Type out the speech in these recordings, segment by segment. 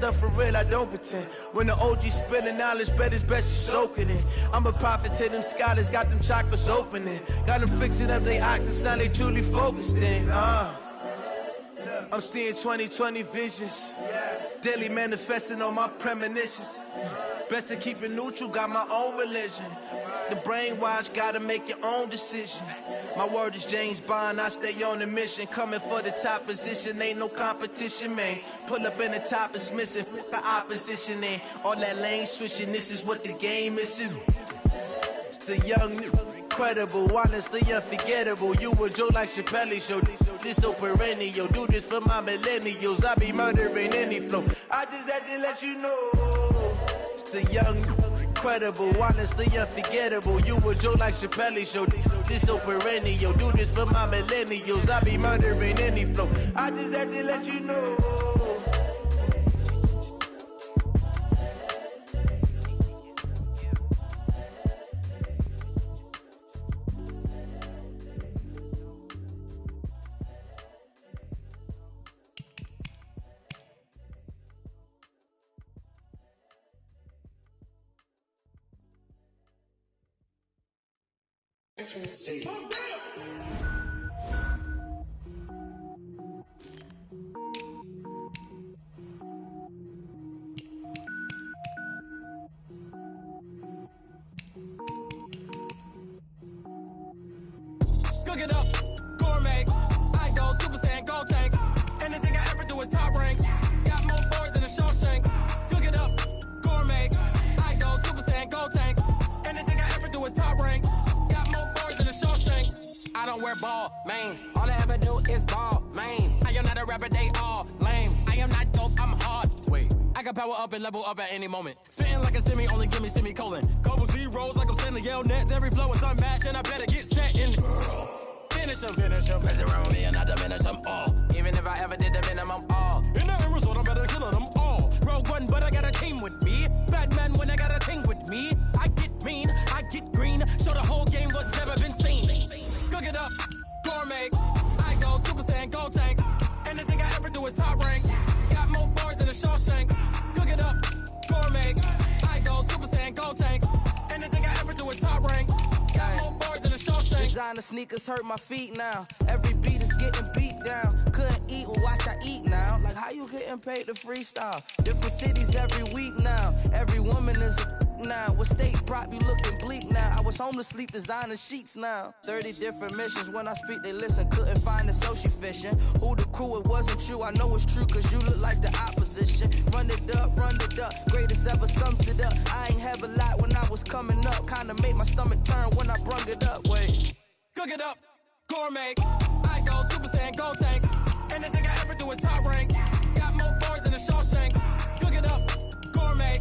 stuff for real, I don't pretend. When the OG spilling knowledge, bet it's best you soak it in. I'm a prophet to them scholars, got them chakras opening. Got them fixing up they octaves, now they truly focused in. I'm seeing 2020 visions, daily manifesting on my premonitions. Best to keep it neutral, got my own religion. The brainwash, gotta make your own decision. My word is James Bond, I stay on a mission. Coming for the top position, ain't no competition, man. Pull up in the top, it's missing, the opposition, ain't all that lane switching, this is what the game is. It's the young, incredible, honestly unforgettable. You a Joe like Chappelle show, this so perennial. Do this for my millennials, I be murdering any flow. I just had to let you know. It's the young, incredible, honestly unforgettable. You a Joe like Chappelle show, this so perennial. Do this for my millennials, I be murdering any flow. I just had to let you know. Cook it up, gourmet. I go Super Saiyan, gold tank. Anything I ever do is top rank. Got more boys than a Shawshank. Cook it up, gourmet. I go Super Saiyan, gold tank. Anything I ever do is top rank. Got more boys than a Shawshank. I don't wear ball mains. All I ever do is ball main. I am not a rapper, they all lame. I am not dope, I'm hard. Wait, I can power up and level up at any moment. Spitting like a semi, only give me semicolon. Couple zeros like I'm sending yell nets. Every flow is unmatched and I better get set in. Finish them. Mess around with me and I diminish them all. Even if I ever did the minimum all. In the result, I'm better killing them all. Rogue One, but I got a team with me. Batman when I got a thing with me. I get mean, I get green. Show the whole game what's never been seen. Cook it up, gourmet. I go Super Saiyan, gold tank. Anything I ever do is top rank. Got more bars than a Shawshank. Cook it up, gourmet. I go Super Saiyan, gold tank. Anything I ever do is top rank. Got more bars than a Shawshank. Designer sneakers hurt my feet now. Every beat is getting beat down. Couldn't eat, well watch I eat now. Like how you getting paid to freestyle? Different cities every week now. Every woman is a now. What state prop you looking bleak now? I was home to sleep designer sheets now. 30 different missions. When I speak they listen. Couldn't find the so she fishing. Who the crew? It wasn't you. I know it's true cause you look like the opposition. Run it up. Greatest ever sums it up. I ain't have a lot when I was coming up. Kinda made my stomach turn when I brung it up. Wait. Cook it up, gourmet. I go Super Saiyan, gold tank. Anything I ever do is top rank. Got more bars than a Shawshank. Cook it up, gourmet.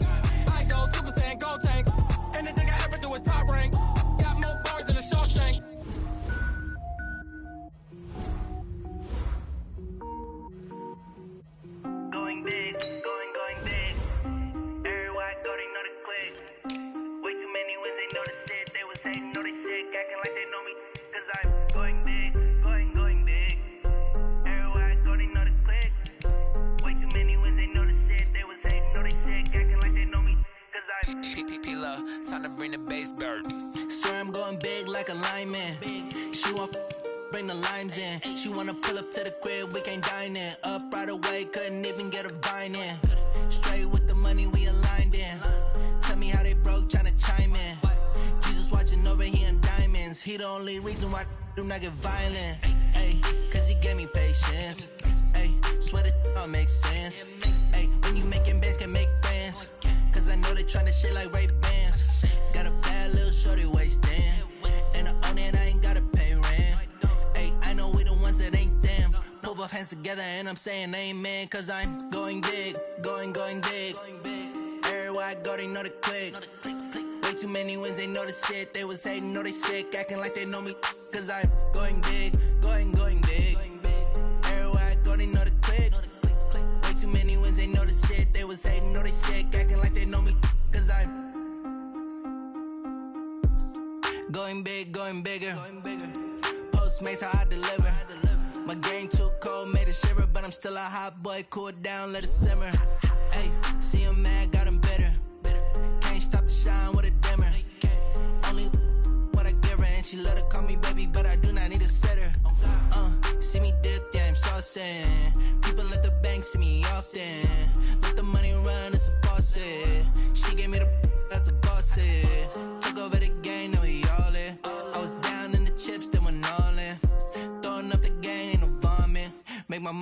I go Super Saiyan, gold tank. Anything I ever do is top rank. Got more bars than a Shawshank. Going big, going big. Everywhere I go, they know the click. Way too many wins, they know the shit. They was hating, know they sick, acting like they know me. Cause I'm going big, going big. Everywhere I go, they know the click. Way too many wins, they know the shit. They was hating, know they sick, acting like they know me. Cause I'm P-P-P-Love, time to bring the bass bird. Sir, I'm going big like a lineman. She want bring the limes in. She wanna pull up to the crib, we can't dine in. Up right away, couldn't even get a vine in. Straight with the money we aligned in. Tell me how they broke, tryna chime in. Jesus watching over here in diamonds. He the only reason why I do not get violent. Ay, cause he gave me patience. Ay, swear that all makes sense. Ay, when you making bands, can make friends. Cause I know they tryna shit like Ray-Bans. Got a bad little shorty wasting. And I own it, I ain't gotta pay rent. Ay, I know we the ones that ain't them. Put both hands together and I'm saying amen. Cause I'm going big, going big. Everywhere I go, they know the click. Way too many wins, they know the shit. They was hating, know they sick, acting like they know me. Cause I'm going big, going big. Everywhere I go, they know the click. Way too many wins, they know the shit. They was hating, know they sick, acting like they know me. Cause I'm going big, going bigger. Postmates how I deliver. My game too cold, made it shiver, but I'm still a hot boy. Cool it down, let it simmer. Hey.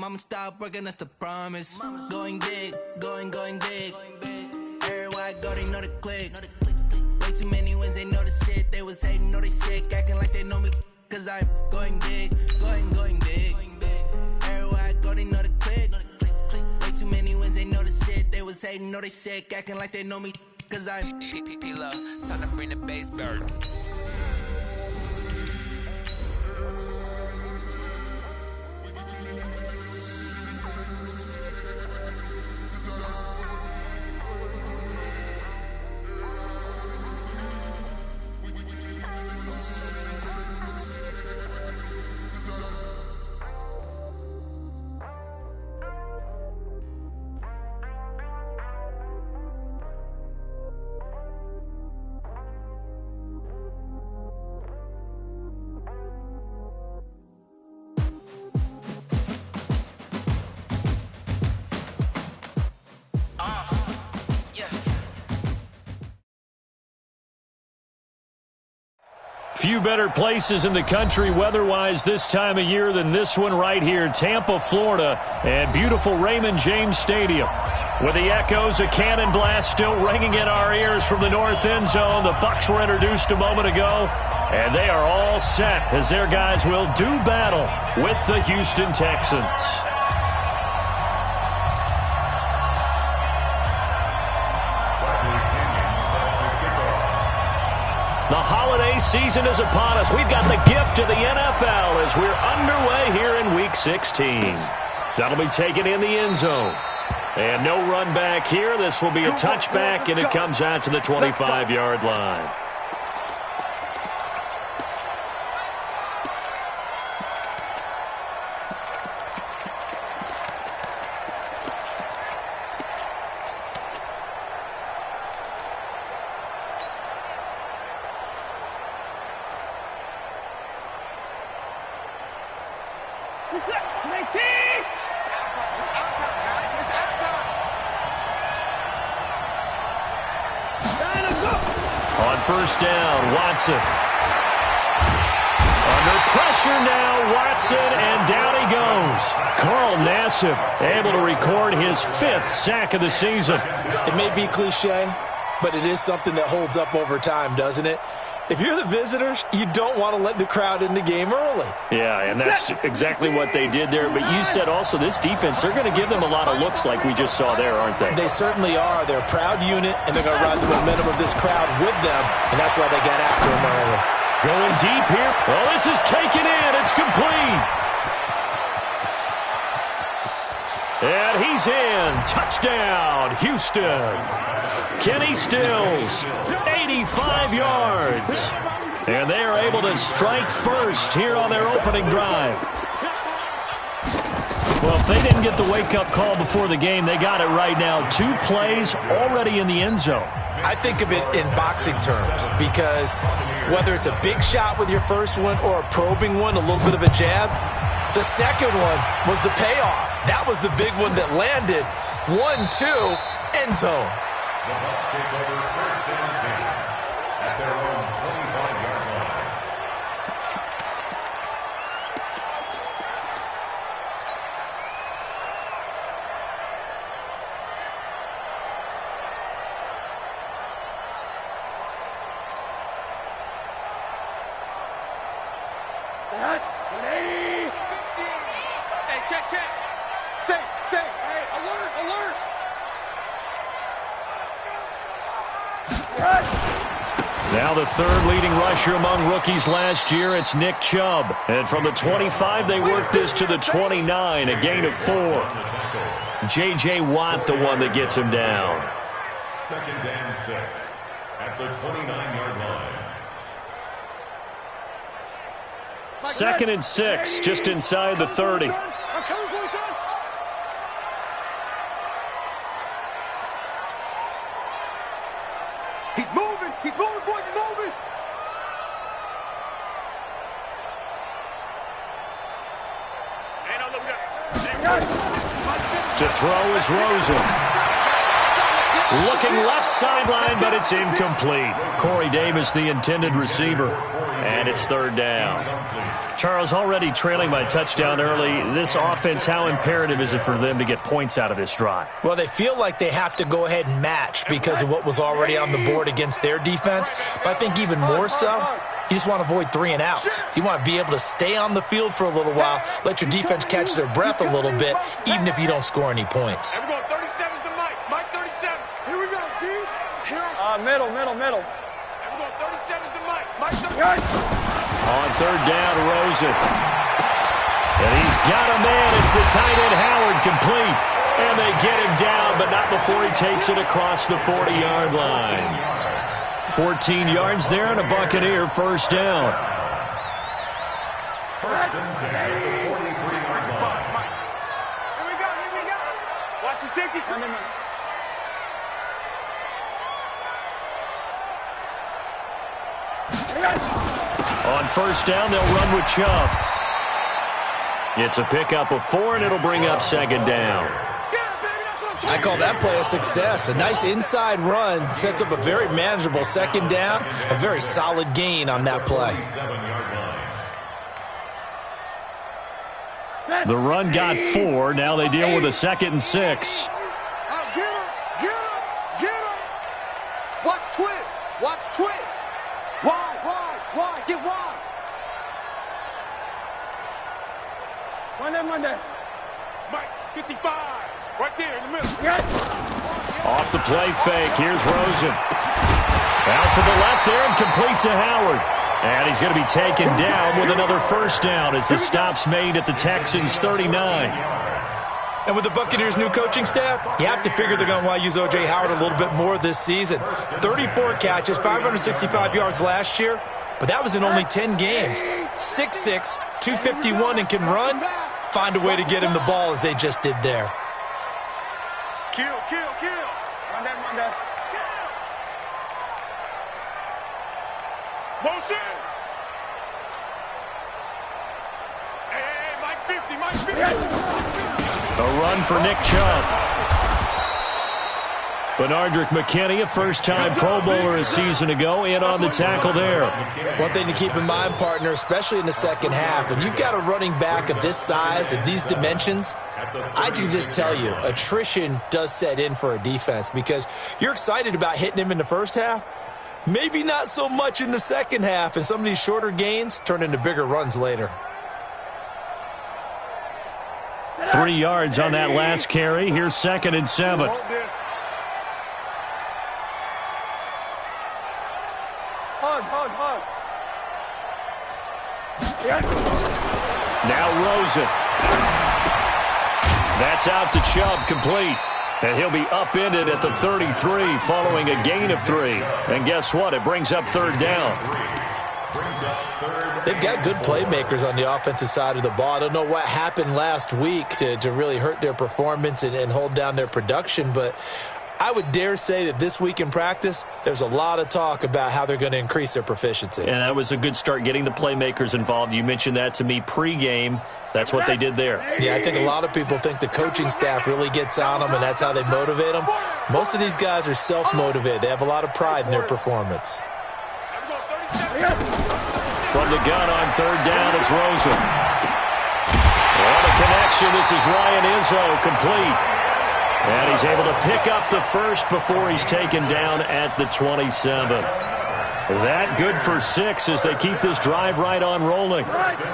mama stop working, that's the promise. Going big, going big. Everywhere I go, they know the click. Way too many wins, they know the shit. They was hating, know they sick, acting like they know me. Cause I'm going big, going big. Everywhere I go, they know the click. Way too many wins, they know the shit. They was hating, know they sick, acting like they know me. Cause I'm P-Love, time to bring the bass bird. Few better places in the country weather-wise this time of year than this one right here, Tampa, Florida, and beautiful Raymond James Stadium. With the echoes of cannon blast still ringing in our ears from the north end zone, the Bucs were introduced a moment ago, and they are all set as their guys will do battle with the Houston Texans. The holiday season is upon us. We've got the gift of the NFL as we're underway here in Week 16. That'll be taken in the end zone. And no run back here. This will be a touchback, and it comes out to the 25-yard line. On first down, Watson. Under pressure now, Watson, and down he goes. Carl Nassib able to record his 5th sack of the season. It may be cliche, but it is something that holds up over time, doesn't it? If you're the visitors, you don't want to let the crowd in the game early. Yeah, and that's exactly what they did there. But you said also this defense, they're going to give them a lot of looks like we just saw there, aren't they? They certainly are. They're a proud unit, and they're going to ride the momentum of this crowd with them, and that's why they got after them early. Going deep here. Well, this is taken in. It's complete. And he's in. Touchdown, Houston. Kenny Stills, 85 yards. And they are able to strike first here on their opening drive. Well, if they didn't get the wake-up call before the game, they got it right now. 2 plays already in the end zone. I think of it in boxing terms because whether it's a big shot with your first one or a probing one, a little bit of a jab, the second one was the payoff. That was the big one that landed. 1-2, end zone. The Bucs take over first and 10 at their own 25-yard line. Hey, check. Say. Hey, alert. Now the 3rd leading rusher among rookies last year, it's Nick Chubb. And from the 25, they work this to the 29, a gain of 4. J.J. Watt, the one that gets him down. 2nd and 6 at the 29-yard line. 2nd and 6, just inside the 30. He's moving, boys, he's moving. To throw is Rosen. Looking left sideline, but it's incomplete. Corey Davis, the intended receiver, and it's third down. Charles, already trailing by touchdown early. This offense, how imperative is it for them to get points out of this drive? Well, they feel like they have to go ahead and match because of what was already on the board against their defense. But I think even more so, you just want to avoid 3 and outs. You want to be able to stay on the field for a little while, let your defense catch their breath a little bit, even if you don't score any points. Here we go, 37 is the mic. Mike 37. Here we go, D. Middle. Here we go, 37 is the mic. Mike 37. On third down, Rosen. And he's got a man. It's the tight end, Howard, complete. And they get him down, but not before he takes it across the 40-yard line. 14 yards there and a Buccaneer first down. First and 10 at the 43-yard line. Here we go. Watch the safety. On first down, they'll run with Chubb. It's a pickup of 4, and it'll bring up second down. I call that play a success. A nice inside run sets up a very manageable second down, a very solid gain on that play. The run got 4. Now they deal with a 2nd and 6. Get him. Watch twins. Wide. Get wide. Monday. Mike 55. Right there in the middle. Off the play fake. Here's Rosen. Out to the left there and complete to Howard. And he's going to be taken down with another first down as the stop's made at the Texans' 39. And with the Buccaneers' new coaching staff, you have to figure they're going to want to use O.J. Howard a little bit more this season. 34 catches, 565 yards last year, but that was in only 10 games. 6'6", 251, and can run. Find a way to get him the ball as they just did there. Kill. Monday. Motion. Hey, Mike 50. A run for Nick Chubb. Benardrick McKinney, a first-time Pro Bowler a season ago, in on the tackle there. One thing to keep in mind, partner, especially in the second half, when you've got a running back of this size, of these dimensions, I can just tell you, attrition does set in for a defense because you're excited about hitting him in the first half, maybe not so much in the second half, and some of these shorter gains turn into bigger runs later. 3 yards on that last carry. Here's 2nd and 7. Hug. Now Rosen. That's out to Chubb, complete. And he'll be upended at the 33 following a gain of 3. And guess what? It brings up third down. They've got good playmakers on the offensive side of the ball. I don't know what happened last week to really hurt their performance and hold down their production, but I would dare say that this week in practice, there's a lot of talk about how they're going to increase their proficiency. And that was a good start, getting the playmakers involved. You mentioned that to me pregame. That's what they did there. Yeah, I think a lot of people think the coaching staff really gets on them, and that's how they motivate them. Most of these guys are self-motivated. They have a lot of pride in their performance. From the gun on third down, it's Rosen. What a connection. This is Ryan Izzo, complete. And he's able to pick up the first before he's taken down at the 27. That good for 6 as they keep this drive right on rolling. Tighten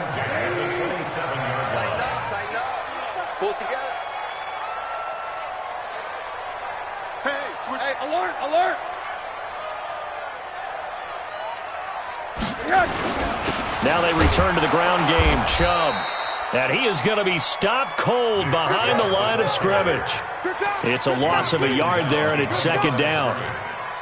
up. Pull it together. Hey, switch. Hey, alert. Now they return to the ground game. Chubb. And he is going to be stopped cold behind the line of scrimmage. It's a loss of a yard there, and it's second down.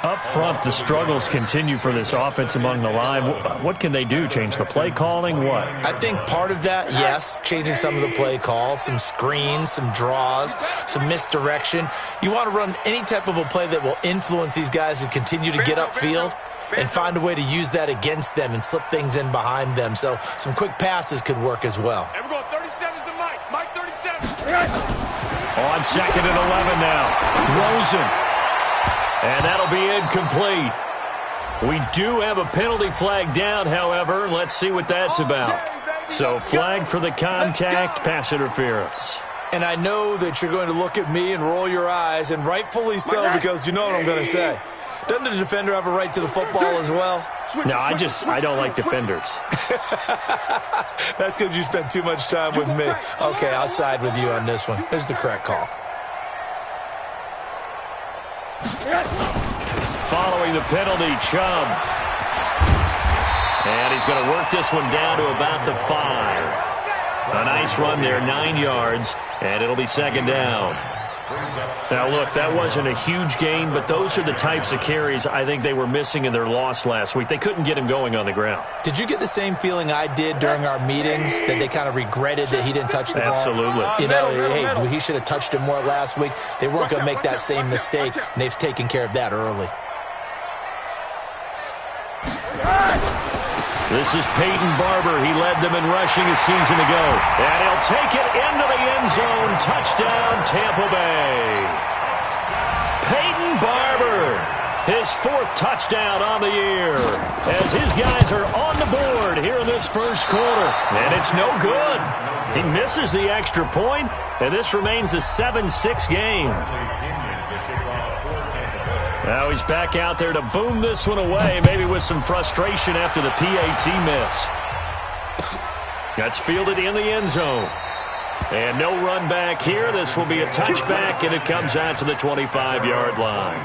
Up front, the struggles continue for this offense among the line. What can they do? Change the play calling? What? I think part of that, yes, changing some of the play calls, some screens, some draws, some misdirection. You want to run any type of a play that will influence these guys and continue to get upfield and find a way to use that against them and slip things in behind them. So some quick passes could work as well. Here we go. 37 is the mic. Mike 37. On 2nd and 11 now. Rosen. And that'll be incomplete. We do have a penalty flag down, however. Let's see what that's about. So flag for the contact, pass interference. And I know that you're going to look at me and roll your eyes, and rightfully so, because you know what I'm going to say. Doesn't the defender have a right to the football as well? No, I don't like defenders. That's because you spent too much time with me. Okay, I'll side with you on this one. Here's the correct call. Following the penalty, Chubb. And he's going to work this one down to about the 5. A nice run there, 9 yards, and it'll be second down. Now, look, that wasn't a huge gain, but those are the types of carries I think they were missing in their loss last week. They couldn't get him going on the ground. Did you get the same feeling I did during our meetings, that they kind of regretted that he didn't touch the ball? Absolutely. You know, hey, he should have touched it more last week. They weren't going to make that same mistake, and they've taken care of that early. This is Peyton Barber. He led them in rushing a season ago. And he'll take it into the end zone. Touchdown, Tampa Bay. Peyton Barber, his 4th touchdown on the year, as his guys are on the board here in this first quarter. And it's no good. He misses the extra point, and this remains a 7-6 game. Now he's back out there to boom this one away, maybe with some frustration after the PAT miss. That's fielded in the end zone. And no run back here. This will be a touchback, and it comes out to the 25-yard line.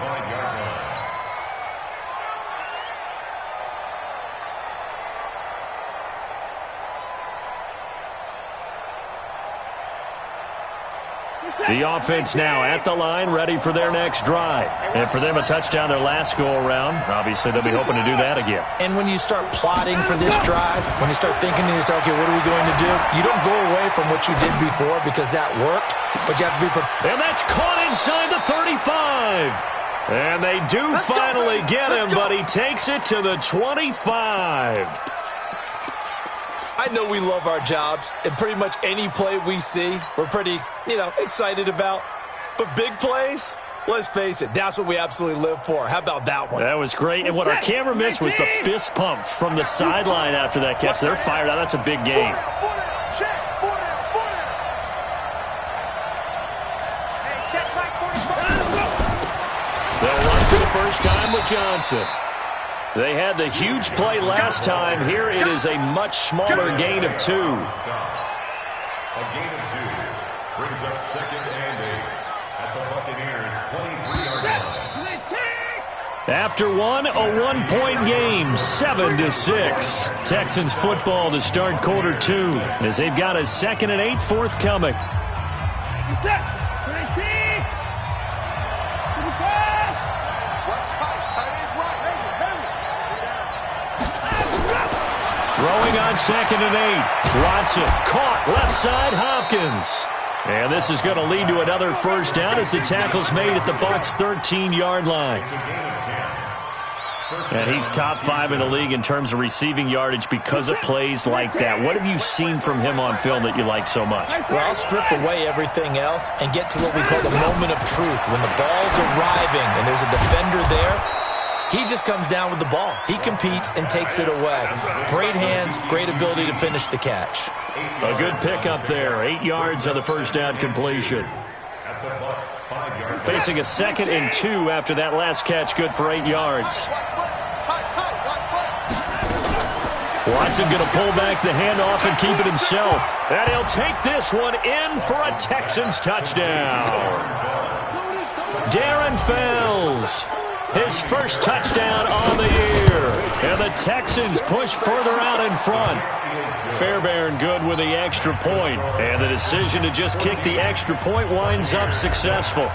The offense now at the line, ready for their next drive. And for them, a touchdown their last go-around. Obviously, they'll be hoping to do that again. And when you start plotting for this drive, when you start thinking to yourself, okay, what are we going to do? You don't go away from what you did before because that worked, but you have to be prepared. And that's caught inside the 35. And they do finally get him, but he takes it to the 25. I know we love our jobs, and pretty much any play we see, we're pretty, excited about. But big plays, let's face it, that's what we absolutely live for. How about that one? That was great. And what our camera missed was the fist pump from the sideline after that catch. They're fired out. That's a big game. They'll run for the first time with Johnson. They had the huge play last time. Here it is a much smaller gain of 2. A gain of 2 brings up 2nd and 8 at the Buccaneers' 23-yard line. After one, a 1-point game, 7-6. Texans football to start quarter 2 as they've got a 2nd and 8 forthcoming. Throwing on 2nd and 8. Watson caught left side, Hopkins. And this is going to lead to another first down as the tackle's made at the Bucs' 13-yard line. And he's top 5 in the league in terms of receiving yardage because of plays like that. What have you seen from him on film that you like so much? Well, I'll strip away everything else and get to what we call the moment of truth. When the ball's arriving and there's a defender there, he just comes down with the ball. He competes and takes it away. Great hands, great ability to finish the catch. A good pickup there. 8 yards on the first down completion. Facing a 2nd and 2 after that last catch, good for 8 yards. Watson going to pull back the handoff and keep it himself. And he'll take this one in for a Texans touchdown. Darren Fells. His first touchdown on the year. And the Texans push further out in front. Fairbairn good with the extra point. And the decision to just kick the extra point winds up successful.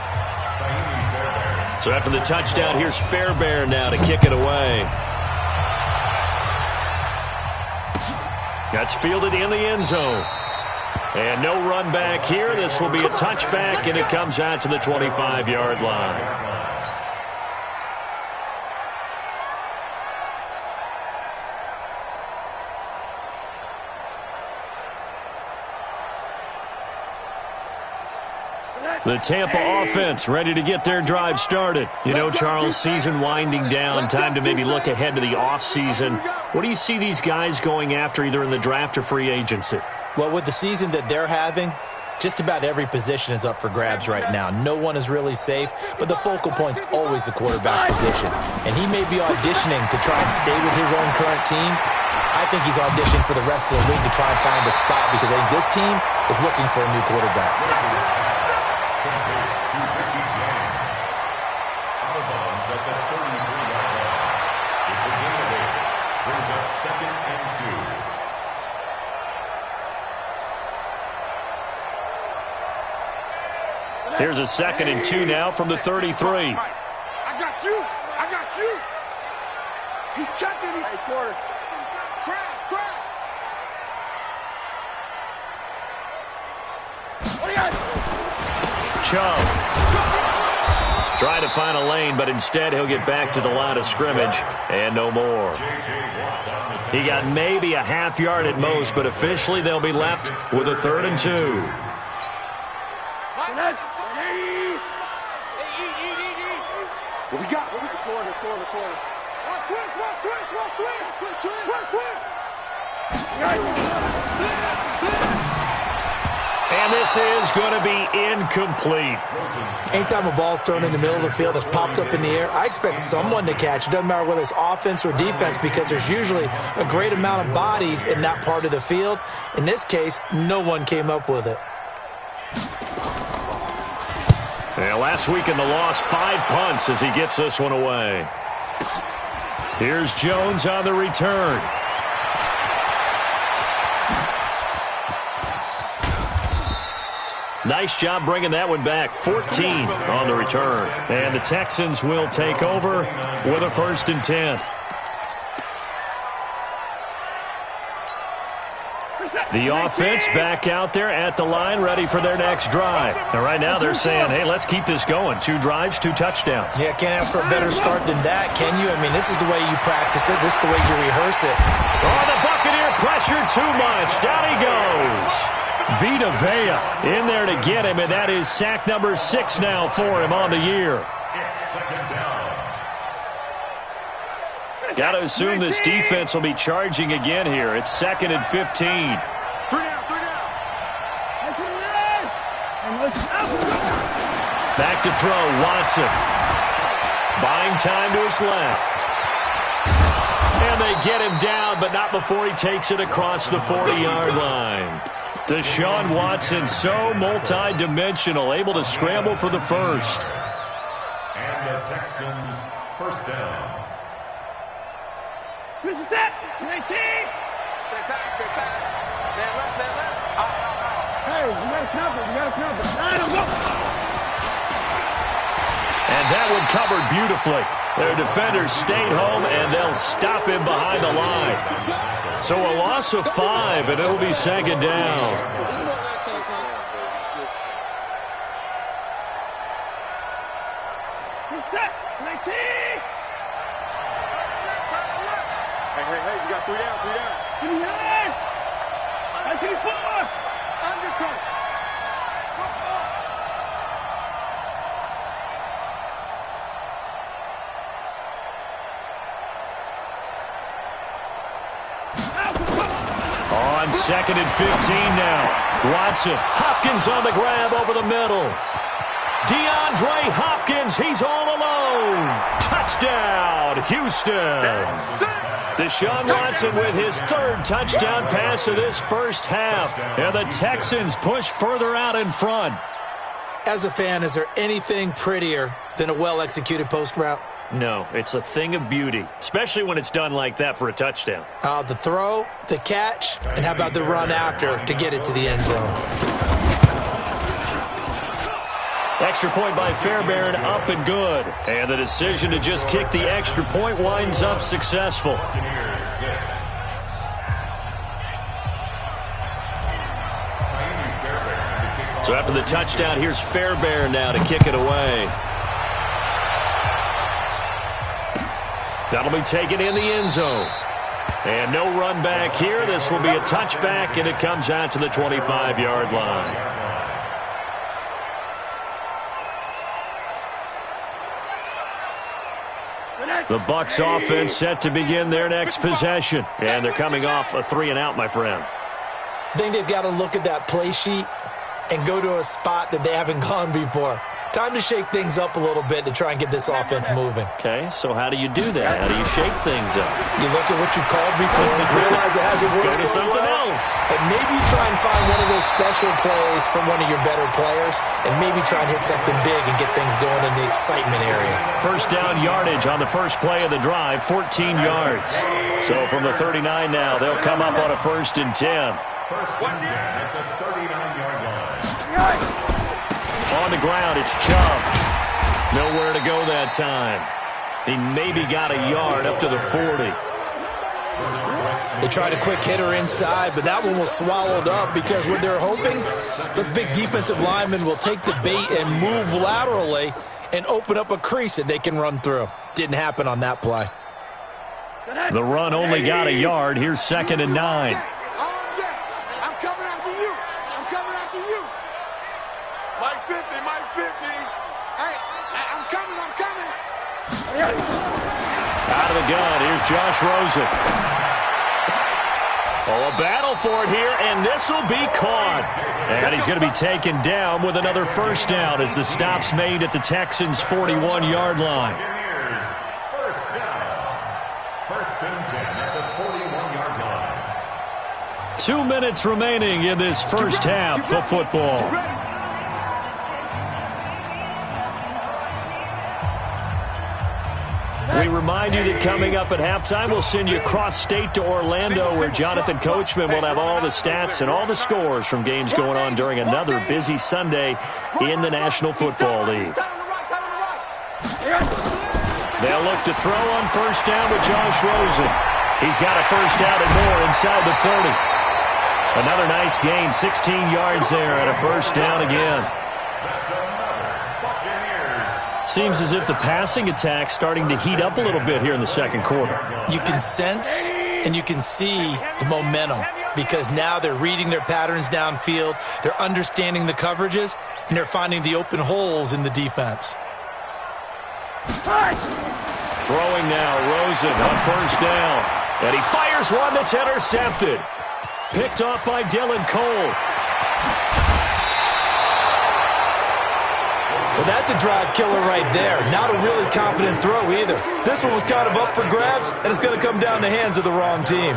So after the touchdown, here's Fairbairn now to kick it away. That's fielded in the end zone. And no run back here. This will be a touchback, and it comes out to the 25-yard line. The Tampa offense ready to get their drive started. You know, Charles, season winding down, time to maybe look ahead to the offseason. What do you see these guys going after either in the draft or free agency? Well, with the season that they're having, just about every position is up for grabs right now. No one is really safe, but the focal point's always the quarterback position. And he may be auditioning to try and stay with his own current team. I think he's auditioning for the rest of the league to try and find a spot because I think this team is looking for a new quarterback. Here's a 2nd and 2 now from the 33. I got you. I got you. He's checking. He's crash. What do you got? Chubb. Trying to find a lane, but instead he'll get back to the line of scrimmage and no more. He got maybe a half yard at most, but officially they'll be left with a 3rd and 2. What we got? Corner. And this is going to be incomplete. Anytime a ball's thrown in the middle of the field that's popped up in the air, I expect someone to catch. It doesn't matter whether it's offense or defense because there's usually a great amount of bodies in that part of the field. In this case, no one came up with it. Yeah, last week in the loss, 5 punts as he gets this one away. Here's Jones on the return. Nice job bringing that one back. 14 on the return. And the Texans will take over with a 1st and 10. The offense back out there at the line, ready for their next drive. And right now they're saying, hey, let's keep this going. 2 drives, 2 touchdowns. Yeah, can't ask for a better start than that, can you? I mean, this is the way you practice it. This is the way you rehearse it. Oh, the Buccaneer pressured too much. Down he goes. Vita Vea in there to get him, and that is sack number 6 now for him on the year. Got to assume this defense will be charging again here. It's 2nd and 15. Back to throw, Watson. Buying time to his left. And they get him down, but not before he takes it across the 40-yard line. Deshaun Watson, so multi-dimensional, able to scramble for the first. And the Texans, 1st down. This is it. 19. Straight back. Man left. Hey, you gotta snap it. And that one covered beautifully. Their defenders stayed home, and they'll stop him behind the line. So a loss of 5, and it'll be 2nd down. Set. 19. Hey, you got 3 down. 29. 94. Undercut. On 2nd and 15 now. Watson. Hopkins on the grab over the middle. DeAndre Hopkins, he's all alone. Touchdown, Houston. Deshaun Watson with his 3rd touchdown pass of this first half. And the Texans push further out in front. As a fan, is there anything prettier than a well-executed post route? No, it's a thing of beauty, especially when it's done like that for a touchdown. The throw, the catch, and how about the run after to get it to the end zone? Extra point by Fairbairn, up and good. And the decision to just kick the extra point winds up successful. So after the touchdown, here's Fairbairn now to kick it away. That'll be taken in the end zone. And no run back here. This will be a touchback, and it comes out to the 25-yard line. The Bucs offense set to begin their next possession. And they're coming off a 3-and-out, my friend. I think they've got to look at that play sheet and go to a spot that they haven't gone before. Time to shake things up a little bit to try and get this offense moving. Okay, so how do you do that? How do you shake things up? You look at what you called before, realize it hasn't worked Go to something else. and maybe try and find one of those special plays from one of your better players, and maybe try and hit something big and get things going in the excitement area. First down yardage on the first play of the drive, 14 yards. So from the 39 now, they'll come up on a 1st and 10. First and 10 at the 39-yard line. On the ground, it's Chubb. Nowhere to go that time. He maybe got a yard up to the 40. They tried a quick hitter inside, but that one was swallowed up because what they're hoping, those big defensive linemen will take the bait and move laterally and open up a crease that they can run through. Didn't happen on that play. The run only got a yard. Here's 2nd and 9. I'm coming after you. I'm coming after you. Mike 50, Mike 50. Hey, I'm coming. Out of the gun, here's Josh Rosen. Oh, a battle for it here, and this will be caught. And he's going to be taken down with another first down as the stop's made at the Texans' 41-yard line. First down. First and 10 at the 41-yard line. 2 minutes remaining in this first half of football. We remind you that coming up at halftime, we'll send you cross-state to Orlando, where Jonathan Coachman will have all the stats and all the scores from games going on during another busy Sunday in the National Football League. They'll look to throw on first down with Josh Rosen. He's got a first down and more inside the 30. Another nice gain, 16 yards there and a first down again. Seems as if the passing attack's starting to heat up a little bit here in the second quarter. You can sense and you can see the momentum because now they're reading their patterns downfield, they're understanding the coverages, and they're finding the open holes in the defense. Throwing now, Rosen on first down. And he fires one that's intercepted. Picked off by Dylan Cole. Well, that's a drive killer right there. Not a really confident throw either. This one was kind of up for grabs, and it's going to come down the hands of the wrong team.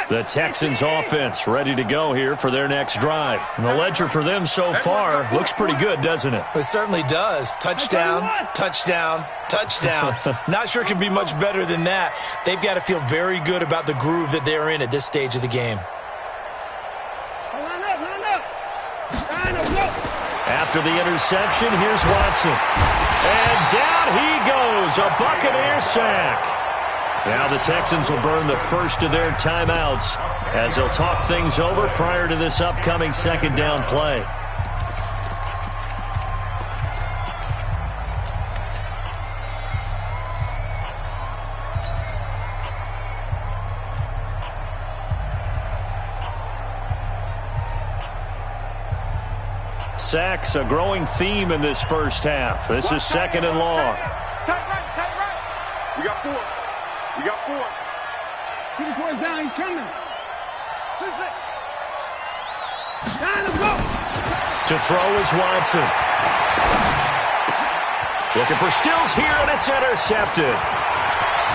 The Texans offense ready to go here for their next drive. And the ledger for them so far looks pretty good, doesn't it? It certainly does. Touchdown, touchdown, touchdown. Not sure it can be much better than that. They've got to feel very good about the groove that they're in at this stage of the game. After the interception, here's Watson. And down he goes, a Buccaneer sack. Now the Texans will burn the first of their timeouts as they'll talk things over prior to this upcoming second down play. Sacks, a growing theme in this first half. This is second and long. Tight right. We got four. We got four. Keep the boys down. He's coming. 6-6. Down the go. To throw is Watson. Looking for Stills here, and it's intercepted.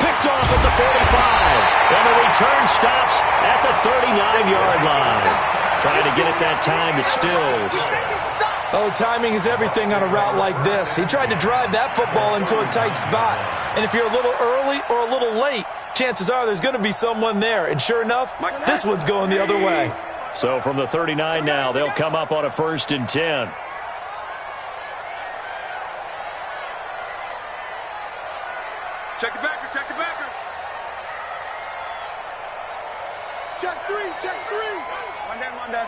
Picked off at the 45. And the return stops at the 39-yard line. Trying to get it that time to Stills. Oh, timing is everything on a route like this. He tried to drive that football into a tight spot. And if you're a little early or a little late, chances are there's going to be someone there. And sure enough, this one's going the other way. So from the 39 now, they'll come up on a 1st and 10. Check the backer. Check the backer. Check three. Check three. One down.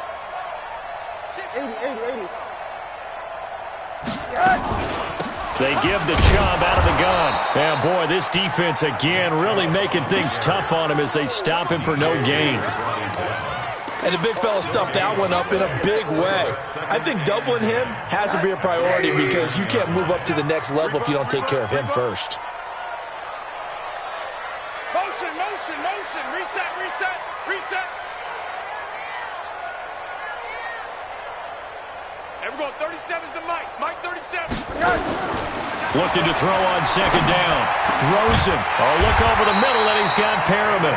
80. They give the job out of the gun. And, boy, this defense, again, really making things tough on him as they stop him for no gain. And the big fella stuffed that one up in a big way. I think doubling him has to be a priority because you can't move up to the next level if you don't take care of him first. Motion, motion, motion. Reset, reset, reset. And we're going 37's to Mike. Mike 37. Looking to throw on second down. Rosen. Oh, look over the middle, and he's got Perriman.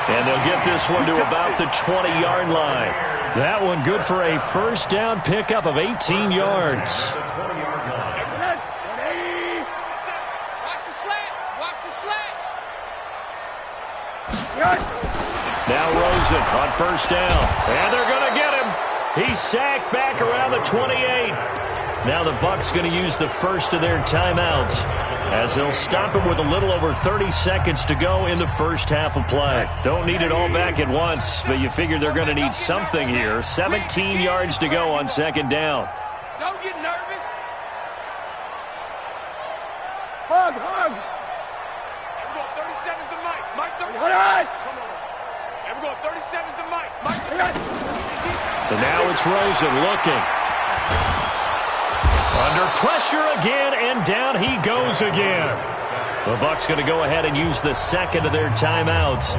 And they'll get this one to about the 20-yard line. That one good for a first down pickup of 18 yards. Now Rosen on first down. And they're going to get him. He's sacked back around the 28. Now the Bucs going to use the first of their timeouts as they'll stop him with a little over 30 seconds to go in the first half of play. Don't need it all back at once, but you figure they're going to need something here. 17 yards to go on second down. Don't get nervous. Hug, hug. And we're going 37's to Mike. Mike 37. All right. Come on. And we're going 37's to Mike. Mike 37. And now it's Rosen looking. Under pressure again, and down he goes again. The Bucs going to go ahead and use the second of their timeouts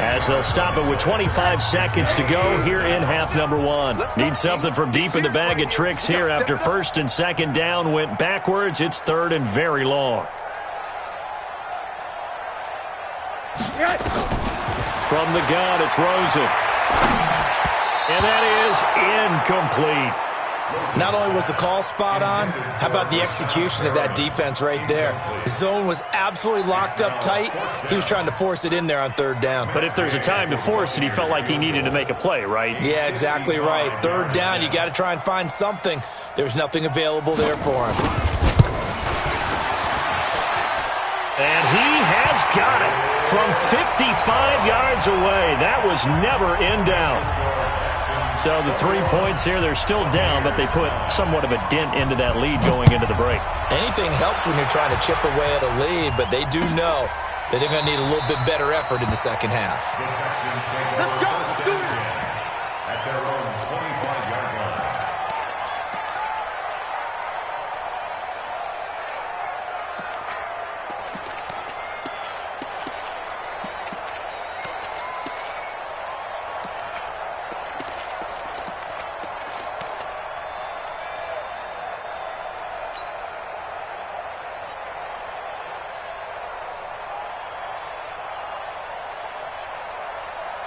as they'll stop it with 25 seconds to go here in half number one. Need something from deep in the bag of tricks here after first and second down went backwards. It's third and very long. From the gun, it's Rosen. And that is incomplete. Not only was the call spot on, how about the execution of that defense right there? The zone was absolutely locked up tight. He was trying to force it in there on third down. But if there's a time to force it, he felt like he needed to make a play, right? Yeah, exactly right. Third down, you got to try and find something. There's nothing available there for him. And he has got it from 55 yards away. That was never in doubt. So the 3 points here, they're still down, but they put somewhat of a dent into that lead going into the break. Anything helps when you're trying to chip away at a lead, but they do know that they're going to need a little bit better effort in the second half. Let's go. Let's do it. At their own 25-yard line.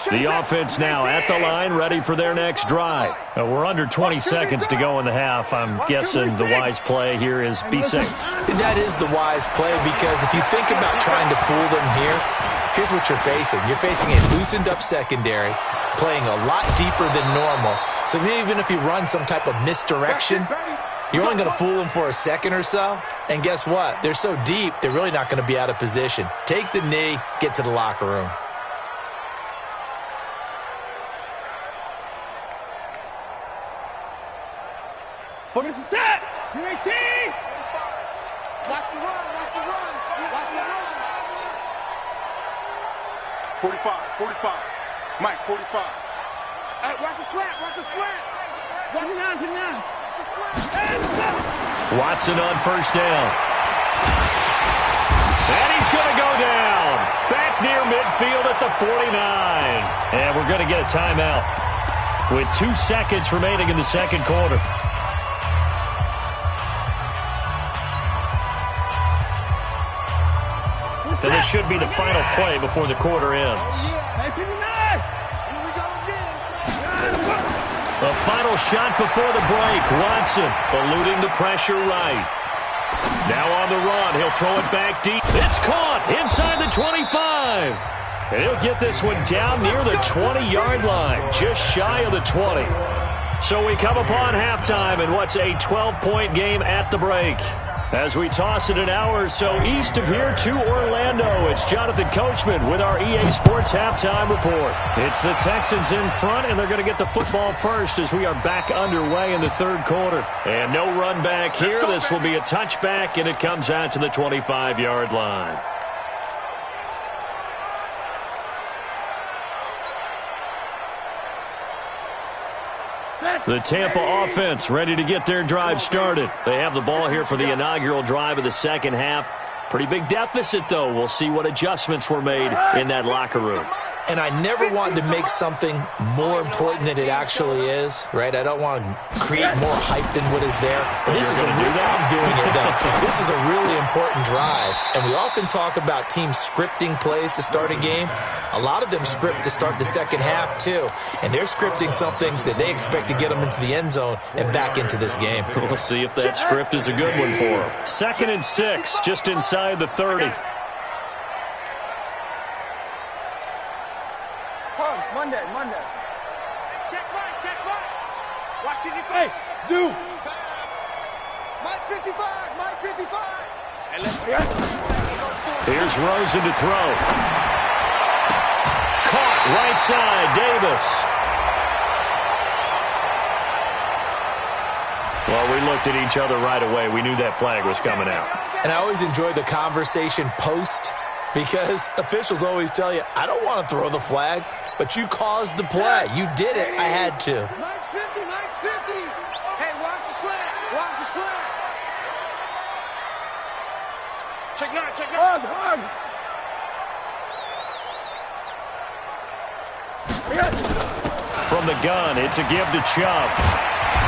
The offense now at the line, ready for their next drive. We're under 20 seconds to go in the half. I'm guessing the wise play here is be safe. That is the wise play because if you think about trying to fool them here, here's what you're facing. You're facing a loosened up secondary, playing a lot deeper than normal. So even if you run some type of misdirection, you're only going to fool them for a second or so. And guess what? They're so deep, they're really not going to be out of position. Take the knee, get to the locker room. Focus attack! UAT! Watch the run, watch the run, watch the run. 45, 45. Mike, 45. Hey, watch the slant, watch the slant. 29, 29. Watson on first down. And he's going to go down. Back near midfield at the 49. And we're going to get a timeout with 2 seconds remaining in the second quarter. And this should be the final play before the quarter ends. The final shot before the break. Watson eluding the pressure right. Now on the run. He'll throw it back deep. It's caught inside the 25. And he'll get this one down near the 20-yard line, just shy of the 20. So we come upon halftime in what's a 12-point game at the break. As we toss it an hour or so east of here to Orlando, it's Jonathan Coachman with our EA Sports Halftime Report. It's the Texans in front, and they're going to get the football first as we are back underway in the third quarter. And no run back here. This will be a touchback, and it comes out to the 25-yard line. The Tampa offense ready to get their drive started. They have the ball here for the inaugural drive of the second half. Pretty big deficit, though. We'll see what adjustments were made in that locker room. And I never want to make something more important than it actually is, right? I don't want to create more hype than what is there. And this is I'm doing it, though. This is a really important drive. And we often talk about teams scripting plays to start a game. A lot of them script to start the second half, too. And they're scripting something that they expect to get them into the end zone and back into this game. We'll see if that script is a good one for them. 2nd and 6, just inside the 30. Monday. Check right. Watch it, hey, Zoo. Mike 55. Here's Rosen to throw. Caught right side, Davis. Well, we looked at each other right away. We knew that flag was coming out. And I always enjoy the conversation post, because officials always tell you, I don't want to throw the flag, but you caused the play. You did it. I had to. Mike's 50. Hey, watch the slant. Check nine. Hug. From the gun, it's a give to Chubb.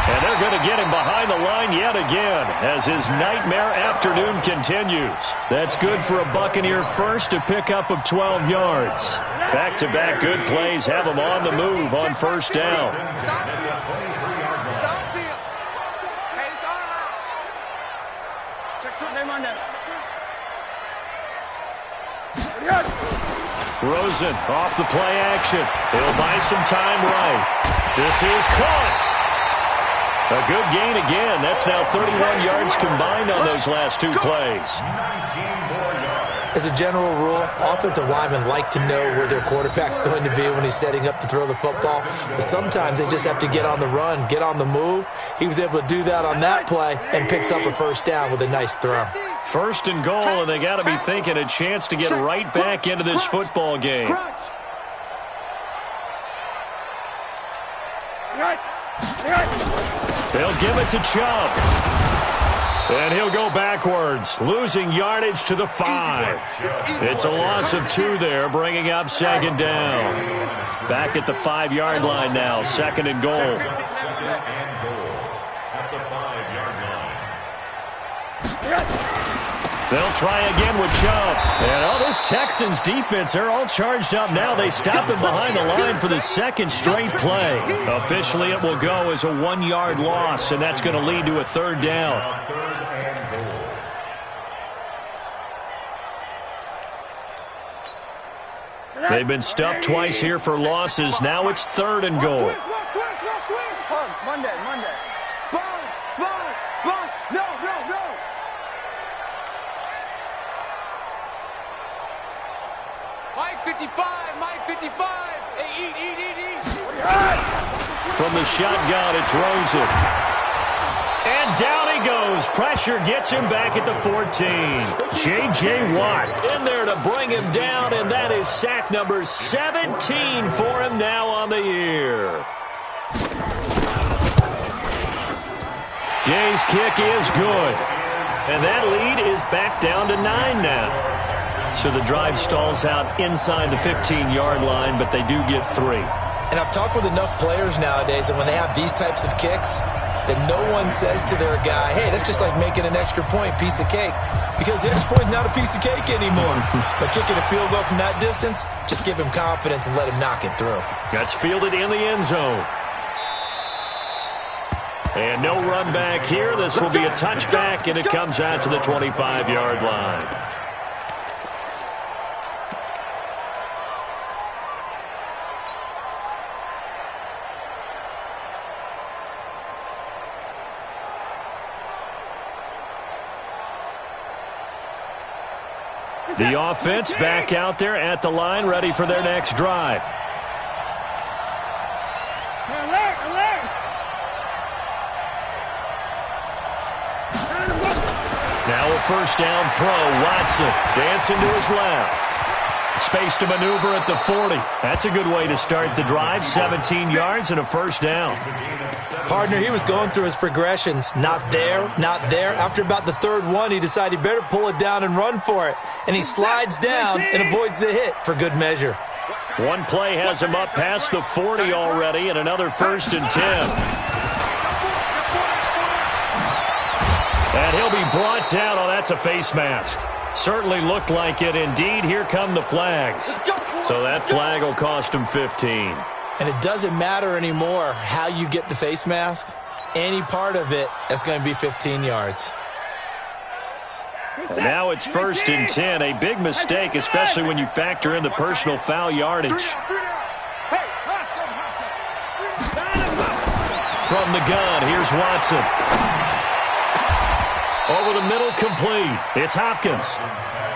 And they're going to get him behind the line yet again as his nightmare afternoon continues. That's good for a Buccaneer first, a pickup of 12 yards. Back-to-back good plays have him on the move on first down. Rosen off the play action. He'll buy some time right. This is caught. A good gain again. That's now 31 yards combined on those last two plays. As a general rule, offensive linemen like to know where their quarterback's going to be when he's setting up to throw the football. But sometimes they just have to get on the run, get on the move. He was able to do that on that play and picks up a first down with a nice throw. 1st and goal, and they got to be thinking a chance to get right back into this football game. They'll give it to Chubb. And he'll go backwards, losing yardage to the 5. It's a loss of 2 there, bringing up 2nd down. Back at the 5-yard line now, 2nd and goal. At the 5-yard line. They'll try again with Chubb. And this Texans defense, they're all charged up now. They stop him behind the line for the second straight play. Officially, it will go as a 1-yard loss, and that's going to lead to a 3rd down. They've been stuffed twice here for losses. Now it's 3rd and goal. Monday. Spons. No. Mike 55. Hey, eat. From the shotgun, it's Rosen. And down he goes. Pressure gets him back at the 14. J.J. Watt in there to bring him down, and that is sack number 17 for him now on the year. Gay's kick is good. And that lead is back down to 9 now. So the drive stalls out inside the 15-yard line, but they do get 3. And I've talked with enough players nowadays that when they have these types of kicks, that no one says to their guy, hey, that's just like making an extra point, piece of cake. Because the extra point's not a piece of cake anymore. But kicking a field goal from that distance, just give him confidence and let him knock it through. That's fielded in the end zone. And no run back here. This will be a touchback, and it comes out to the 25-yard line. The offense back out there at the line, ready for their next drive. Now a first down throw. Watson dancing to his left. Space to maneuver at the 40. That's a good way to start the drive. 17 yards and a first down. Partner, he was going through his progressions. Not there, not there. After about the third one, he decided he better pull it down and run for it. And he slides down and avoids the hit for good measure. One play has him up past the 40 already, and another 1st and 10. And he'll be brought down. Oh, that's a face mask. Certainly looked like it. Indeed, here come the flags. So that flag will cost him 15. And it doesn't matter anymore how you get the face mask. Any part of it is going to be 15 yards. And now it's 1st and 10. A big mistake, especially when you factor in the personal foul yardage. From the gun, here's Watson. Over the middle, complete. It's Hopkins.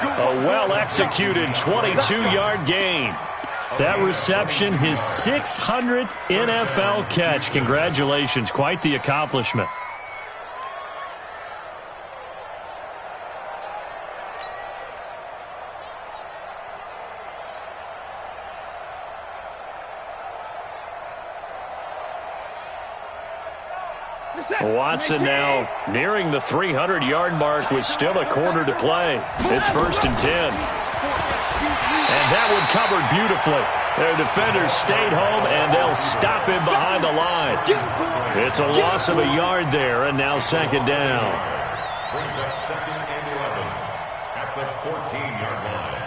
A well-executed 22-yard gain. That reception, his 600th NFL catch. Congratulations. Quite the accomplishment. Watson now nearing the 300-yard mark with still a quarter to play. It's 1st and 10. And that one covered beautifully. Their defenders stayed home, and they'll stop him behind the line. It's a loss of a yard there, and now 2nd down. Brings up 2nd and 11 at the 14-yard line.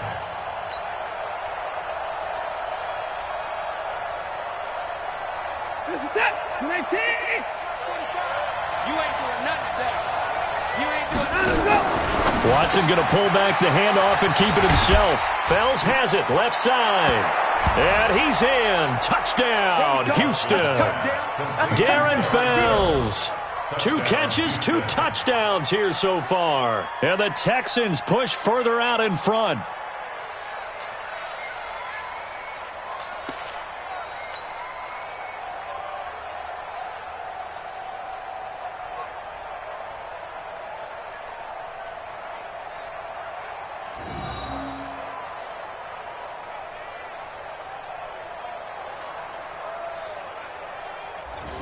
This is it. 19. You ain't doing nothing today. You ain't doing nothing. Watson going to pull back the handoff and keep it himself. Fells has it, left side. And he's in. Touchdown, Houston. Darren Fells. 2 catches, 2 touchdowns here so far. And the Texans push further out in front.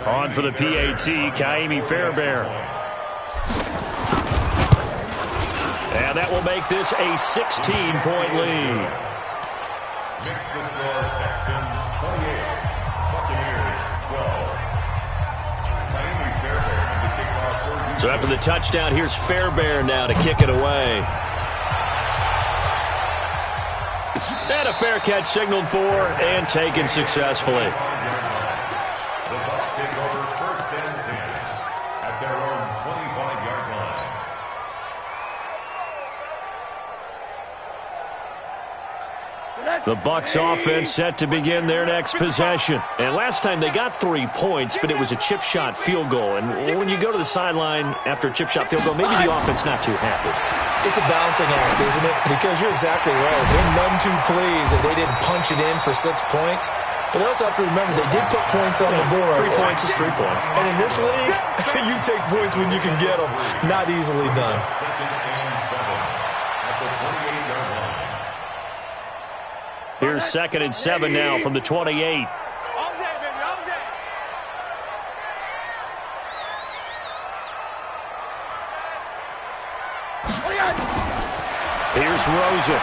On for the PAT, Kaimi Fairbairn. And that will make this a 16-point lead. Makes the score Texans 28, Buccaneers 12. Kaimi Fairbairn to kick off for Houston. So after the touchdown, here's Fairbairn now to kick it away. And a fair catch signaled for and taken successfully. The Bucs offense set to begin their next possession. And last time they got 3 points, but it was a chip shot field goal. And when you go to the sideline after a chip shot field goal, maybe the offense not too happy. It's a balancing act, isn't it? Because you're exactly right. They're none too pleased that they didn't punch it in for 6 points. But they also have to remember they did put points on the board. 3 points is 3 points. And in this league, you take points when you can get them. Not easily done. 2nd and 7 at the 28-yard line. Here's 2nd and 7 now from the 28. All day, baby, all day. Here's Rosen.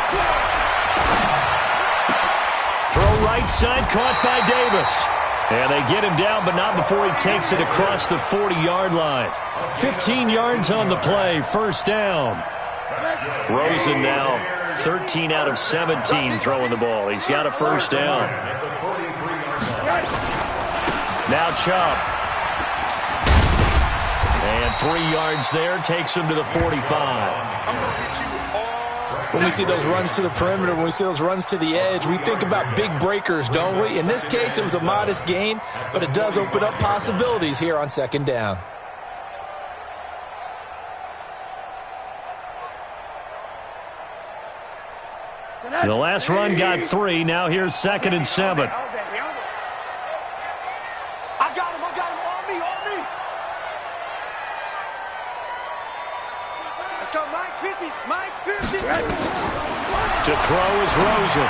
Throw right side, caught by Davis. And they get him down, but not before he takes it across the 40-yard line. 15 yards on the play, 1st down. Rosen now 13 out of 17 throwing the ball. He's got a 1st down. Now Chubb. And 3 yards there, takes him to the 45. When we see those runs to the perimeter, when we see those runs to the edge, we think about big breakers, don't we? In this case, it was a modest gain, but it does open up possibilities here on 2nd down. The last run got 3. Now here's 2nd and 7. I got him. On me. Let's go, Mike 50. To throw is Rosen.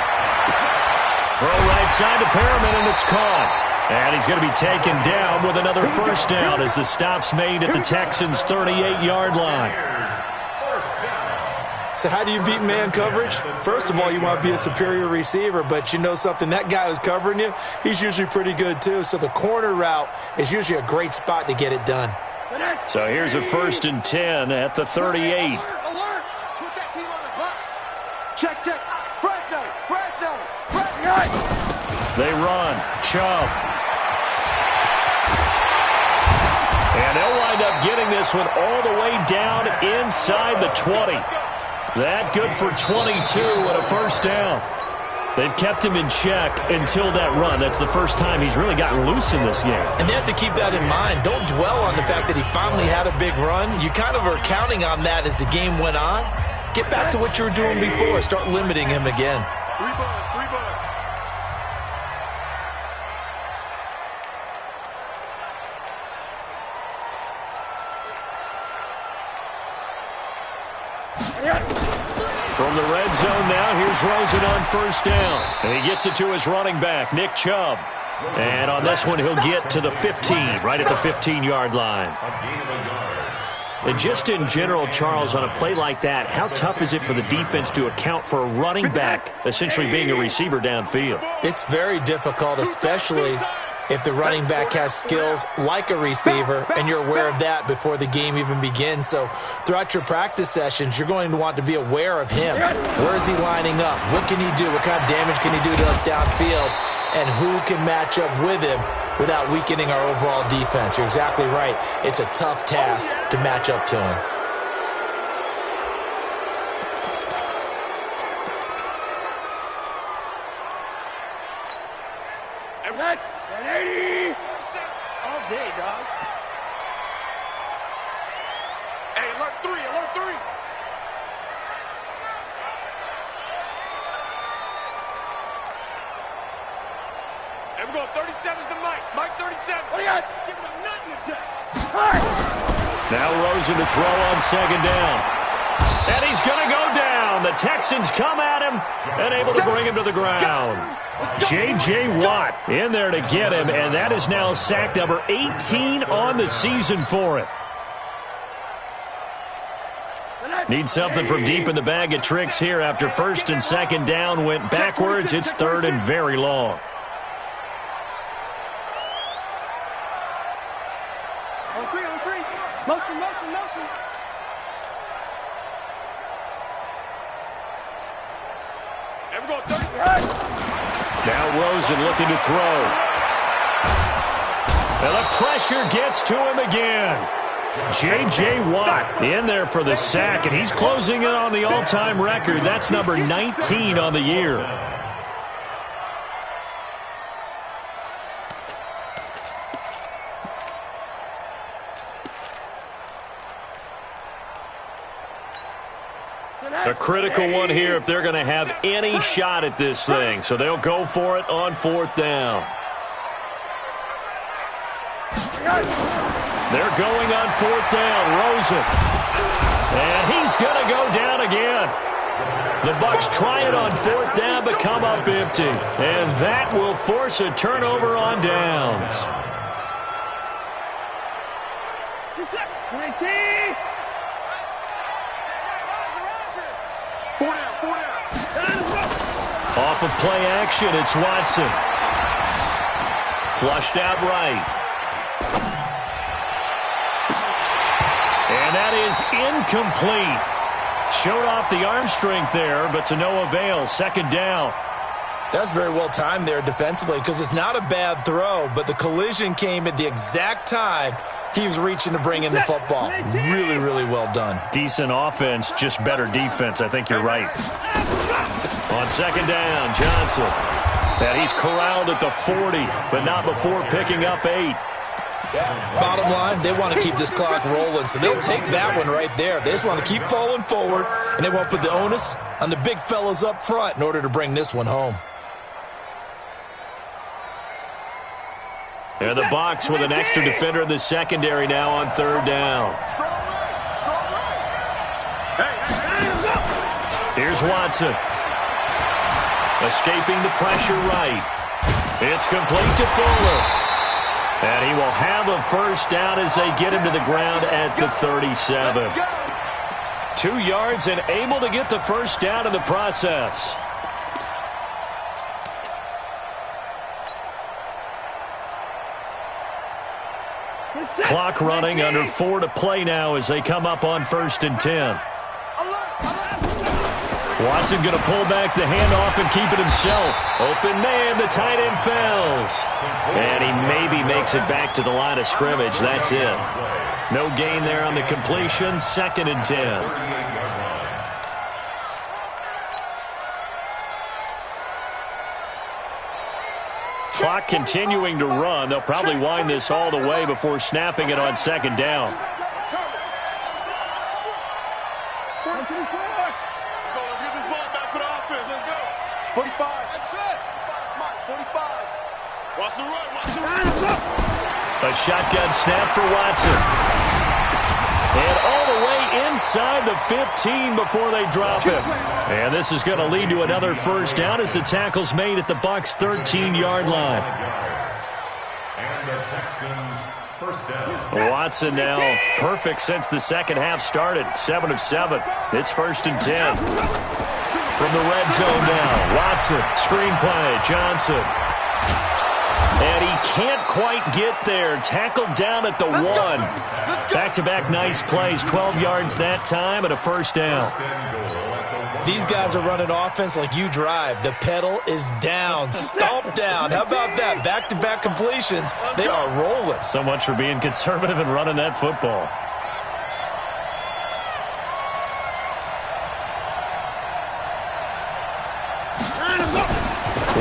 Throw right side to Perriman, and it's caught. And he's going to be taken down with another first down as the stop's made at the Texans' 38-yard line. So how do you beat man coverage? First of all, you want to be a superior receiver, but you know something, that guy who's covering you, he's usually pretty good too. So the corner route is usually a great spot to get it done. So here's a 1st and 10 at the 38. Alert. Put that team on the bus. Check. Fresno. They run. Chubb. And they'll wind up getting this one all the way down inside the 20. That good for 22 and a first down. They've kept him in check until that run. That's the first time he's really gotten loose in this game. And they have to keep that in mind. Don't dwell on the fact that he finally had a big run. You kind of are counting on that as the game went on. Get back to what you were doing before. Start limiting him again. 3 bucks. From the red zone now, here's Rosen on first down. And he gets it to his running back, Nick Chubb. And on this one, he'll get to the 15, right at the 15-yard line. And just in general, Charles, on a play like that, how tough is it for the defense to account for a running back essentially being a receiver downfield? It's very difficult, especially if the running back has skills like a receiver, and you're aware of that before the game even begins. So throughout your practice sessions, you're going to want to be aware of him. Where is he lining up? What can he do? What kind of damage can he do to us downfield? And who can match up with him without weakening our overall defense? You're exactly right. It's a tough task to match up to him. All day, dog. Hey, alert 3. And we're going 37's to Mike 37. What do you got? Giving him nothing today. Now Rosen to throw on 2nd down. And he's going to go down. The Texans come at him and able to bring him to the ground. J.J. Watt in there to get him, and that is now sack number 18 on the season for him. Need something from deep in the bag of tricks here after 1st and 2nd down went backwards. It's 3rd and very long. On three. Motion. And we're going 30. Now Rosen looking to throw. And the pressure gets to him again. J.J. Watt in there for the sack, and he's closing in on the all-time record. That's number 19 on the year. A critical one here if they're going to have any shot at this thing. So they'll go for it on 4th down. They're going on 4th down. Rosen. And he's going to go down again. The Bucs try it on 4th down but come up empty. And that will force a turnover on downs. 19. 4 down. Off of play action, it's Watson. Flushed out right. And that is incomplete. Showed off the arm strength there, but to no avail. 2nd down. That's very well timed there defensively because it's not a bad throw, but the collision came at the exact time he was reaching to bring in the football. Really, really well done. Decent offense, just better defense. I think you're right. On 2nd down, Johnson. And he's corralled at the 40, but not before picking up 8. Bottom line, they want to keep this clock rolling, so they'll take that one right there. They just want to keep falling forward, and they want to put the onus on the big fellas up front in order to bring this one home. And the box with an extra defender in the secondary now on third down. Here's Watson. Escaping the pressure right. It's complete to Fuller. And he will have a first down as they get him to the ground at the 37. 2 yards and able to get the first down in the process. Clock running, under 4 to play now as they come up on 1st and 10. Watson going to pull back the handoff and keep it himself. Open man, the tight end fails. And he maybe makes it back to the line of scrimmage. That's it. No gain there on the completion. 2nd and 10. Clock continuing to run. They'll probably wind this all the way before snapping it on 2nd down. Let's get this ball back for the offense. Let's go. 45. That's it. 45. Watch the run. Watch the run. A shotgun snap for Watson. And all the way inside the 15 before they drop him. And this is going to lead to another first down as the tackle's made at the Bucs' 13-yard line. And the Texans first down. Watson now perfect since the second half started. 7 of 7. It's 1st and 10. From the red zone now. Watson, screen play, Johnson. And he can't quite get there. Tackled down at the 1. Back-to-back nice plays. 12 yards that time and a first down. These guys are running offense like you drive. The pedal is down, stomp down. How about that? Back-to-back completions. They are rolling. So much for being conservative and running that football.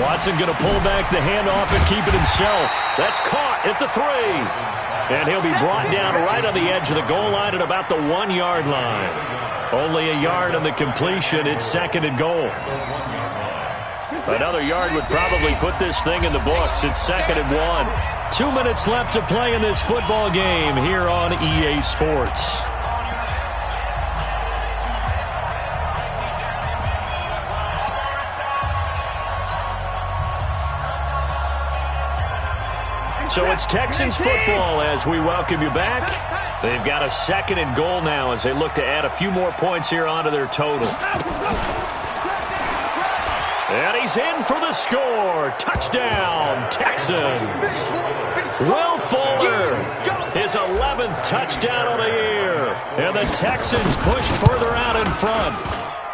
Watson going to pull back the handoff and keep it himself. That's caught at the 3. And he'll be brought down right on the edge of the goal line at about the 1-yard line. Only a yard on the completion. It's 2nd and goal. Another yard would probably put this thing in the books. It's 2nd and 1. 2 minutes left to play in this football game here on EA Sports. So it's Texans football as we welcome you back. They've got a 2nd and goal now as they look to add a few more points here onto their total. And he's in for the score. Touchdown, Texans. Will Fuller, his 11th touchdown of the year. And the Texans push further out in front.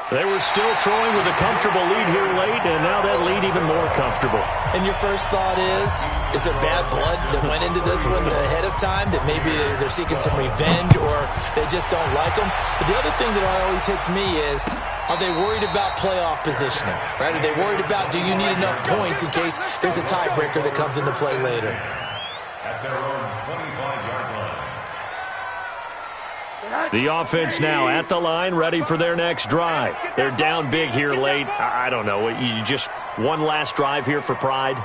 They were still throwing with a comfortable lead here late, and now that lead even more comfortable. And your first thought is there bad blood that went into this one ahead of time, that maybe they're seeking some revenge or they just don't like them? But the other thing that always hits me is, are they worried about playoff positioning? Right? Are they worried about, do you need enough points in case there's a tiebreaker that comes into play later? At their own 25-yard line. The offense now at the line, ready for their next drive. They're down big here late. I don't know. You just one last drive here for pride?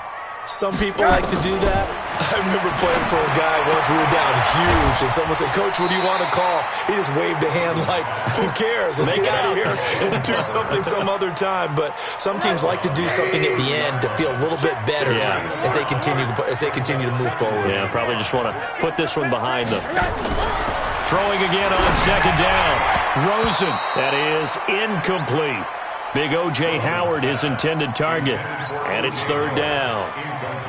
Some people like to do that. I remember playing for a guy once. We were down huge, and someone said, "Coach, what do you want to call?" He just waved a hand like, "Who cares? Let's get out of here and do something some other time." But some teams like to do something at the end to feel a little bit better as they continue to move forward. Yeah, probably just want to put this one behind them. Throwing again on 2nd down. Rosen, that is incomplete. Big O.J. Howard, his intended target. And it's 3rd down.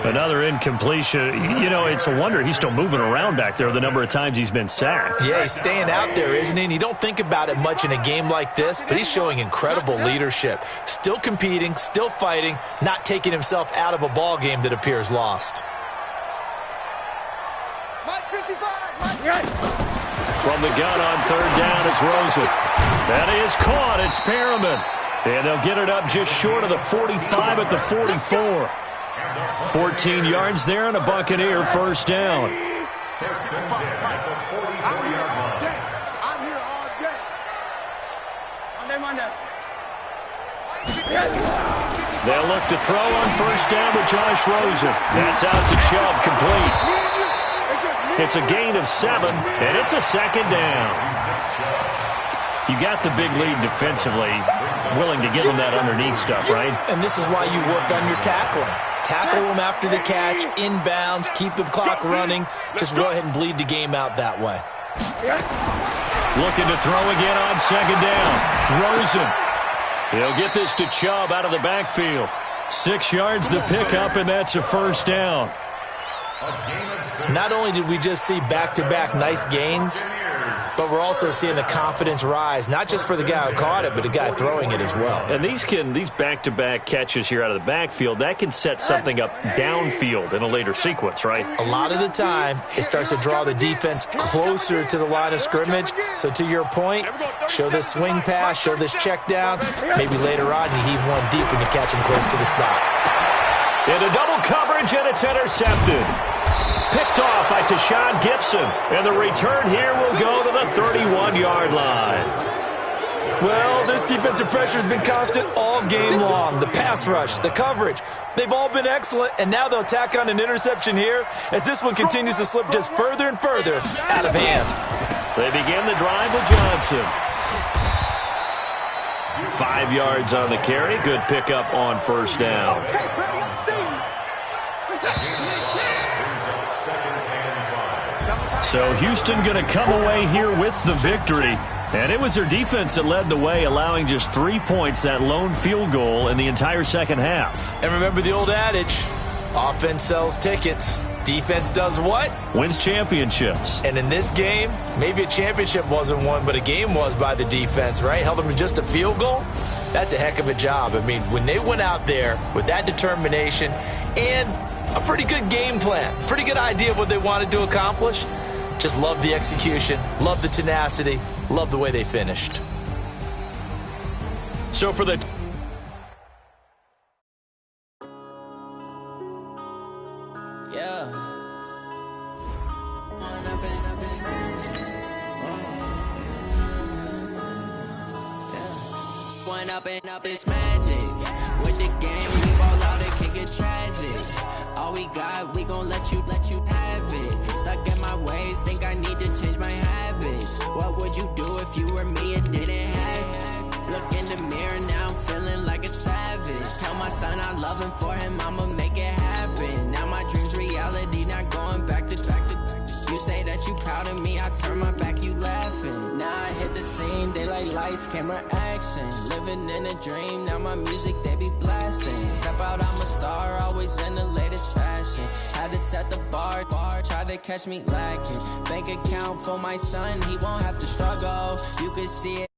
Another incompletion. You know, it's a wonder he's still moving around back there the number of times he's been sacked. Yeah, he's staying out there, isn't he? And you don't think about it much in a game like this, but he's showing incredible leadership. Still competing, still fighting, not taking himself out of a ball game that appears lost. Mike 55. From the gun on 3rd down, it's Rosen. That is caught. It's Perriman. And they'll get it up just short of the 45 at the 44. 14 yards there and a Buccaneer first down. First and 10 at the 44-yard line. I'm here all day. Monday. They'll look to throw on first down with Josh Rosen. That's out to Chubb, complete. It's a gain of 7, and it's a second down. You got the big lead defensively, willing to give them that underneath stuff, right? And this is why you work on your tackling. Tackle them after the catch, inbounds, keep the clock running. Just go ahead and bleed the game out that way. Looking to throw again on second down. Rosen. He'll get this to Chubb out of the backfield. 6 yards the pickup, and that's a first down. Not only did we just see back-to-back nice gains, but we're also seeing the confidence rise, not just for the guy who caught it, but the guy throwing it as well. And these back-to-back catches here out of the backfield, that can set something up downfield in a later sequence, right? A lot of the time, it starts to draw the defense closer to the line of scrimmage. So to your point, show this swing pass, show this check down. Maybe later on you heave one deep when you catch him close to the spot. Into double coverage, and it's intercepted. Picked off by Tashawn Gibson. And the return here will go to the 31-yard line. Well, this defensive pressure has been constant all game long. The pass rush, the coverage, they've all been excellent, and now they'll tack on an interception here as this one continues to slip just further and further out of hand. They begin the drive with Johnson. 5 yards on the carry. Good pickup on first down. So Houston going to come away here with the victory. And it was their defense that led the way, allowing just 3 points, that lone field goal in the entire second half. And remember the old adage, offense sells tickets. Defense does what? Wins championships. And in this game, maybe a championship wasn't won, but a game was by the defense, right? Held them to just a field goal. That's a heck of a job. I mean, when they went out there with that determination and a pretty good game plan, pretty good idea of what they wanted to accomplish, just love the execution, love the tenacity, love the way they finished. So for the... Up this magic with the game, we ball out, it can get tragic. All we got, we gon' let you have it. Stuck in my ways, think I need to change my habits. What would you do if you were me and didn't have it? Look in the mirror, now I'm feeling like a savage. Tell my son I love him, for him I'ma make it happen. Now my dream's reality, not going back to. You say that you proud of me, I turn my back, you laughing. Now I hit the scene, daylight lights, camera action. Living in a dream, now my music, they be blasting. Step out, I'm a star, always in the latest fashion. Had to set the bar, try to catch me lacking. Bank account for my son, he won't have to struggle. You can see it.